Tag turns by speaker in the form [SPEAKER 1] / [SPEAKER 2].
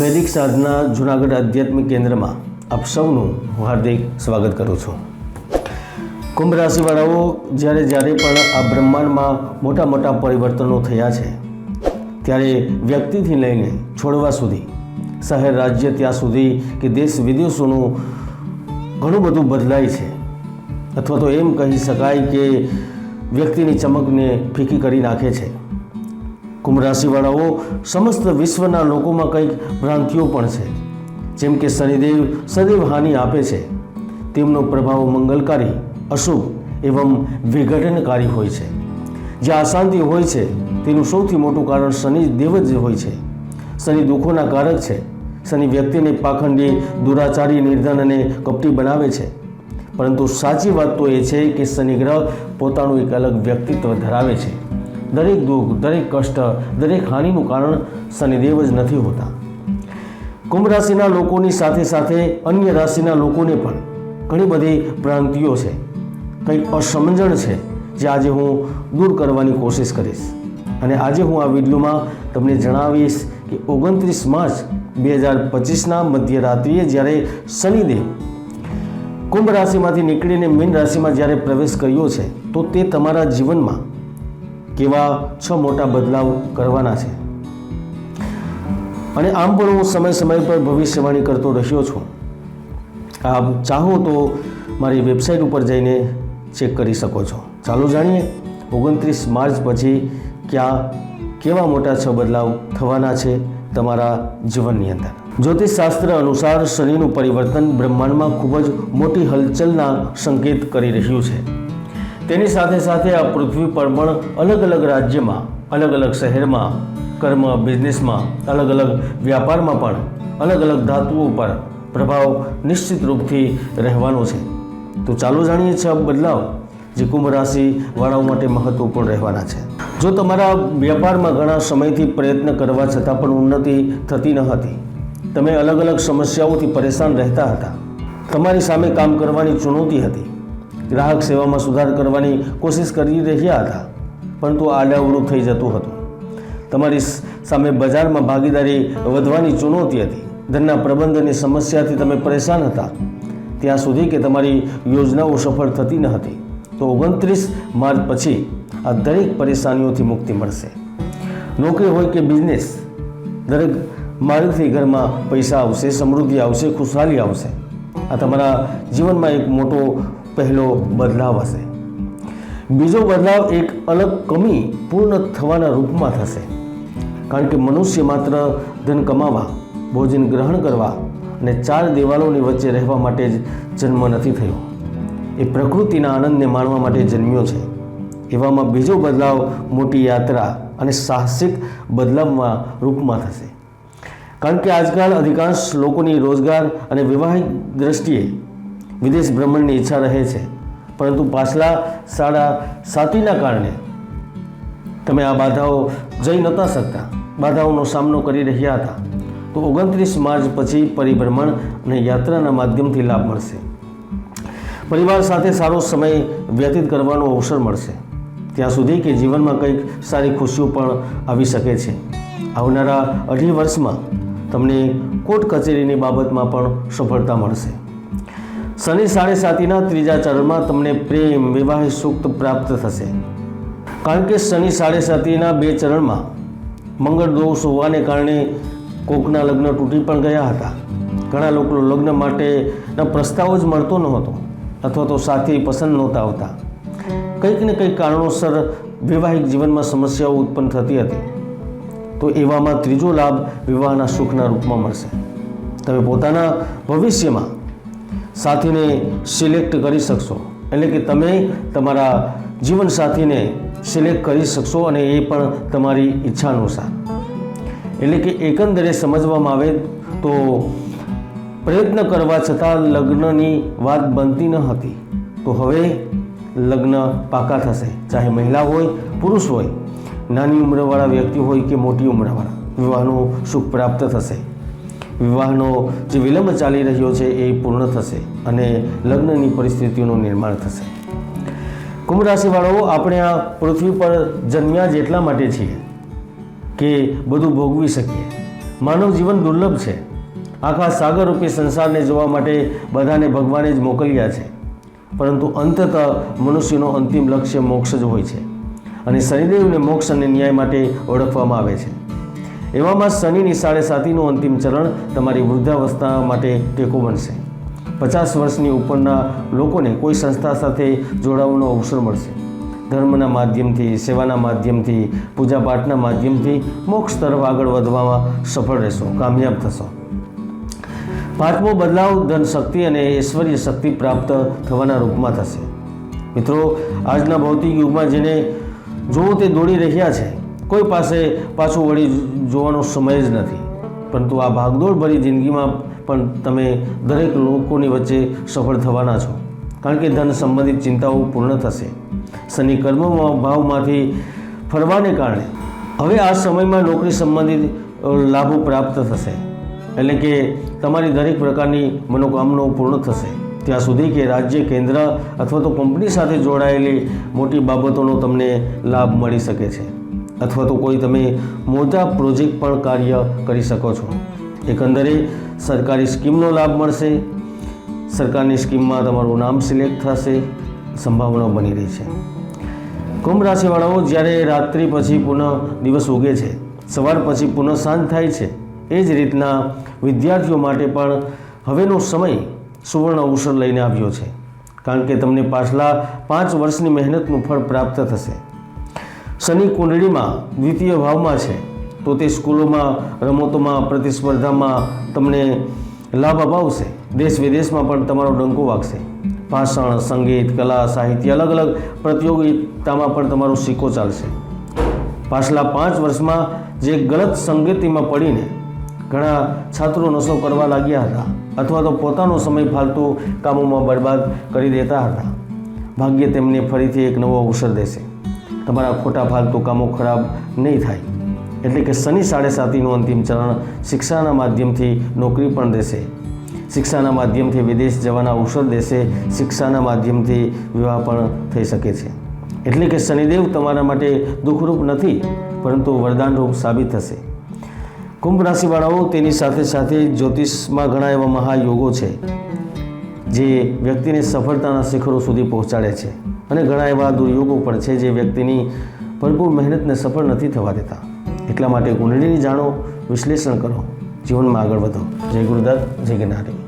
[SPEAKER 1] વૈદિક સાધના જૂનાગઢ આધ્યાત્મિક કેન્દ્રમાં આપ સૌનું હાર્દિક સ્વાગત કરું છું। કુંભ રાશિવાળાઓ જ્યારે જ્યારે પણ આ બ્રહ્માંડમાં મોટા મોટા પરિવર્તનો થયા છે ત્યારે વ્યક્તિથી લઈને છોડવા સુધી, શહેર રાજ્ય ત્યાં સુધી કે દેશ વિદેશોનું ઘણું બધું બદલાય છે, અથવા તો એમ કહી શકાય કે વ્યક્તિની ચમકને ફીકી કરી નાખે છે। કુંભ રાશિવાળાઓ સમસ્ત વિશ્વના લોકોમાં કંઈક ભ્રાંતિઓ પણ છે, જેમ કે શનિદેવ સદૈવ હાનિ આપે છે, તેમનો પ્રભાવ મંગલકારી, અશુભ એવં વિઘટનકારી હોય છે। જ્યાં અશાંતિ હોય છે તેનું સૌથી મોટું કારણ શનિદેવ જ હોય છે। શનિ દુઃખોના કારક છે। શનિ વ્યક્તિને પાખંડી, દુરાચારી, નિર્ધન અને કપટી બનાવે છે, પરંતુ સાચી વાત તો એ છે કે શનિ ગ્રહ પોતાનું એક અલગ વ્યક્તિત્વ ધરાવે છે। દરેક દુઃખ, દરેક કષ્ટ, દરેક હાનિનું કારણ શનિદેવ જ નથી હોતા। કુંભ રાશિના લોકોની સાથે સાથે અન્ય રાશિના લોકોને પણ ઘણી બધી ભ્રાંતિઓ છે, કંઈક અસમજણ છે, જે આજે હું દૂર કરવાની કોશિશ કરીશ। અને આજે હું આ વિડીયોમાં તમને જણાવીશ કે 29 માર્ચ 2025ના મધ્યરાત્રિએ જ્યારે શનિદેવ કુંભ રાશિમાંથી નીકળીને મીન રાશિમાં જ્યારે પ્રવેશ કર્યો છે તો તે તમારા જીવનમાં કેવા 6 મોટા બદલાવ કરવાના છે। અને આમ પણ હું સમય સમય પર ભવિષ્યવાણી કરતો રહ્યો છું। આપ ચાહો તો મારી વેબસાઇટ ઉપર જઈને ચેક કરી શકો છો। ચાલો જાણીએ 29 માર્ચ પછી કેવા મોટા 6 બદલાવ થવાના છે તમારા જીવનની અંદર। જ્યોતિષશાસ્ત્ર અનુસાર શનિનું પરિવર્તન બ્રહ્માંડમાં ખૂબ જ મોટી હલચલના સંકેત કરી રહ્યું છે। તેની સાથે સાથે આ પૃથ્વી પર પણ અલગ અલગ રાજ્યમાં, અલગ અલગ શહેરમાં, કર્મ, બિઝનેસમાં, અલગ અલગ વ્યાપારમાં પણ અલગ અલગ ધાતુઓ પર પ્રભાવ નિશ્ચિત રૂપથી રહેવાનો છે। તો ચાલો જાણીએ 6 બદલાવ જે કુંભ રાશિવાળાઓ માટે મહત્વપૂર્ણ રહેવાના છે। જો તમારા વ્યાપારમાં ઘણા સમયથી પ્રયત્ન કરવા છતાં પણ ઉન્નતિ થતી ન હતી, તમે અલગ અલગ સમસ્યાઓથી પરેશાન રહેતા હતા, તમારી સામે કામ કરવાની ચુનૌતી હતી, ગ્રાહક સેવામાં સુધાર કરવાની કોશિશ કરી રહ્યા હતા, પરંતુ આડાઅવળું થઈ જતું હતું, તમારી સામે બજારમાં ભાગીદારી વધવાની ચુનૌતી હતી, ધનના પ્રબંધનની સમસ્યાથી તમે પરેશાન હતા, ત્યાં સુધી કે તમારી યોજનાઓ સફળ થતી ન હતી, તો 29 માર્ચ પછી આ દરેક પરેશાનીઓથી મુક્તિ મળશે। નોકરી હોય કે બિઝનેસ, દરેક માર્ગથી ઘરમાં પૈસા આવશે, સમૃદ્ધિ આવશે, ખુશહાલી આવશે। આ તમારા જીવનમાં એક મોટો પહેલો બદલાવ હશે। બીજો બદલાવ એક અલગ કમી પૂર્ણ થવાના રૂપમાં થશે, કારણ કે મનુષ્ય માત્ર ધન કમાવા, ભોજન ગ્રહણ કરવા અને 4 દિવાલોની વચ્ચે રહેવા માટે જ જન્મ નથી થયો, એ પ્રકૃતિના આનંદને માણવા માટે જન્મ્યો છે। એવામાં બીજો બદલાવ મોટી યાત્રા અને સાહસિક બદલાવમાં રૂપમાં થશે, કારણ કે આજકાલ અધિકાંશ લોકોની રોજગાર અને વૈવાહિક દ્રષ્ટિએ વિદેશ ભ્રમણની ઈચ્છા રહે છે, પરંતુ પાછલા સાતીના કારણે તમે આ બાધાઓ જઈ નહોતા શકતા, બાધાઓનો સામનો કરી રહ્યા હતા। તો 29 માર્ચ પછી પરિભ્રમણ અને યાત્રાના માધ્યમથી લાભ મળશે। પરિવાર સાથે સારો સમય વ્યતીત કરવાનો અવસર મળશે, ત્યાં સુધી કે જીવનમાં કંઈક સારી ખુશીઓ પણ આવી શકે છે। આવનારા 2.5 વર્ષમાં તમને કોર્ટ કચેરીની બાબતમાં પણ સફળતા મળશે। શનિ 7.5ના 3જા ચરણમાં તમને પ્રેમ, વિવાહિક સુખ પ્રાપ્ત થશે, કારણ કે શનિ 7.5ના 2 ચરણમાં મંગળ દોષ હોવાને કારણે કોકના લગ્ન તૂટી પણ ગયા હતા। ઘણા લોકો લગ્ન માટેના પ્રસ્તાવ જ મળતો નહોતો, અથવા તો સાથી પસંદ નહોતા આવતા, કંઈક ને કંઈક કારણોસર વૈવાહિક જીવનમાં સમસ્યાઓ ઉત્પન્ન થતી હતી। તો એવામાં ત્રીજો લાભ વિવાહના સુખના રૂપમાં મળશે। તમે પોતાના ભવિષ્યમાં સાથીને સિલેક્ટ કરી શકશો, એટલે કે તમે તમારા જીવન સાથીને સિલેક્ટ કરી શકશો, અને એ પણ તમારી ઈચ્છા અનુસાર। એટલે કે એકંદરે સમજવામાં આવે તો પ્રયત્ન કરવા છતાં લગ્નની વાત બનતી ન હતી, તો હવે લગ્ન પાકા થશે। ચાહે મહિલા હોય, પુરુષ હોય, નાની ઉંમરવાળા વ્યક્તિ હોય કે મોટી ઉંમરવાળા, વિવાહનું સુખ પ્રાપ્ત થશે। વિવાહનો જે વિલંબ ચાલી રહ્યો છે એ પૂર્ણ થશે અને લગ્નની પરિસ્થિતિઓનું નિર્માણ થશે। કુંભ રાશિવાળાઓ, આપણે આ પૃથ્વી પર જન્મ્યા જ એટલા માટે છીએ કે બધું ભોગવી શકીએ, માનવ જીવન દુર્લભ છે. આખા સાગરરૂપી સંસારને જોવા માટે બધાને ભગવાને જ મોકલ્યા છે, પરંતુ અંતતઃ મનુષ્યનો અંતિમ લક્ષ્ય મોક્ષ જ હોય છે અને શનિદેવને મોક્ષ અને ન્યાય માટે ઓળખવામાં આવે છે. એવામાં શનિની 7.5નું અંતિમ ચરણ તમારી વૃદ્ધાવસ્થા માટે ટેકો બનશે. 50 વર્ષની ઉપરના લોકોને કોઈ સંસ્થા સાથે જોડાવાનો અવસર મળશે. ધર્મના માધ્યમથી, સેવાના માધ્યમથી, પૂજાપાઠના માધ્યમથી મોક્ષ તરફ આગળ વધવામાં સફળ રહેશો, કામયાબ થશો. 5મો બદલાવ ધન શક્તિ અને ઐશ્વર્ય શક્તિ પ્રાપ્ત થવાના રૂપમાં થશે. મિત્રો, આજના ભૌતિક યુગમાં જેને જોવો તે દોડી રહ્યા છે, કોઈ પાસે પાછું વળી જોવાનો સમય જ નથી. પરંતુ આ ભાગદોડ ભરી જિંદગીમાં પણ તમે દરેક લોકોની વચ્ચે સફળ થવાના છો, કારણ કે ધન સંબંધિત ચિંતાઓ પૂર્ણ થશે. શનિ કર્મ ભાવમાંથી ફરવાને કારણે હવે આ સમયમાં નોકરી સંબંધિત લાભો પ્રાપ્ત થશે. એટલે કે તમારી દરેક પ્રકારની મનોકામનાઓ પૂર્ણ થશે, ત્યાં સુધી કે રાજ્ય, કેન્દ્ર અથવા તો કંપની સાથે જોડાયેલી મોટી બાબતોનો તમને લાભ મળી શકે છે, અથવા તો કોઈ તમે મોટા પ્રોજેક્ટ પણ કાર્ય કરી શકો છો. એકંદરે સરકારી સ્કીમનો લાભ મળશે. સરકારની સ્કીમમાં તમારું નામ સિલેક્ટ થશે, સંભાવનાઓ બની રહી છે. કુંભ રાશિવાળાઓ, જ્યારે રાત્રિ પછી પુનઃ દિવસ ઉગે છે, સવાર પછી પુનઃ સાંજ થાય છે, એ જ રીતના વિદ્યાર્થીઓ માટે પણ હવેનો સમય સુવર્ણ અવસર લઈને આવ્યો છે, કારણ કે તમને પાછલા 5 વર્ષની મહેનતનું ફળ પ્રાપ્ત થશે. શનિ કુંડળીમાં 2ય ભાવમાં છે, તો તે સ્કૂલોમાં, રમતોમાં, પ્રતિસ્પર્ધામાં તમને લાભ અપાવશે. દેશ વિદેશમાં પણ તમારો ડંકો વાગશે. ભાષણ, સંગીત, કલા, સાહિત્ય, અલગ અલગ પ્રતિયોગિતામાં પણ તમારો સિક્કો ચાલશે. પાછલા 5 વર્ષમાં જે ગલત સંગતિમાં પડીને ઘણા છાત્રો નશો કરવા લાગ્યા હતા, અથવા તો પોતાનો સમય ફાલતુ કામોમાં બરબાદ કરી દેતા હતા, ભાગ્ય તેમને ફરીથી એક નવો અવસર દેશે. તમારા ખોટા ફાલતુ કામો ખરાબ નહીં થાય. એટલે કે શનિ 7.5નું અંતિમ ચરણ શિક્ષાના માધ્યમથી નોકરી પણ દેશે, શિક્ષાના માધ્યમથી વિદેશ જવાના અવસર દેશે, શિક્ષાના માધ્યમથી વિવાહ પણ થઈ શકે છે. એટલે કે શનિદેવ તમારા માટે દુઃખરૂપ નથી, પરંતુ વરદાનરૂપ સાબિત થશે. કુંભ રાશિવાળાઓ, તેની સાથે સાથે જ્યોતિષમાં ઘણા એવા મહાયોગો છે જે વ્યક્તિને સફળતાના શિખરો સુધી પહોંચાડે છે, અને ઘણા એવા દુર્યોગો પણ છે જે વ્યક્તિની ભરપૂર મહેનતને સફળ નથી થવા દેતા. એટલા માટે કુંડળીની જાણો, વિશ્લેષણ કરો, જીવનમાં આગળ વધો. જય ગુરુદત્ત, જય જ્ઞાની.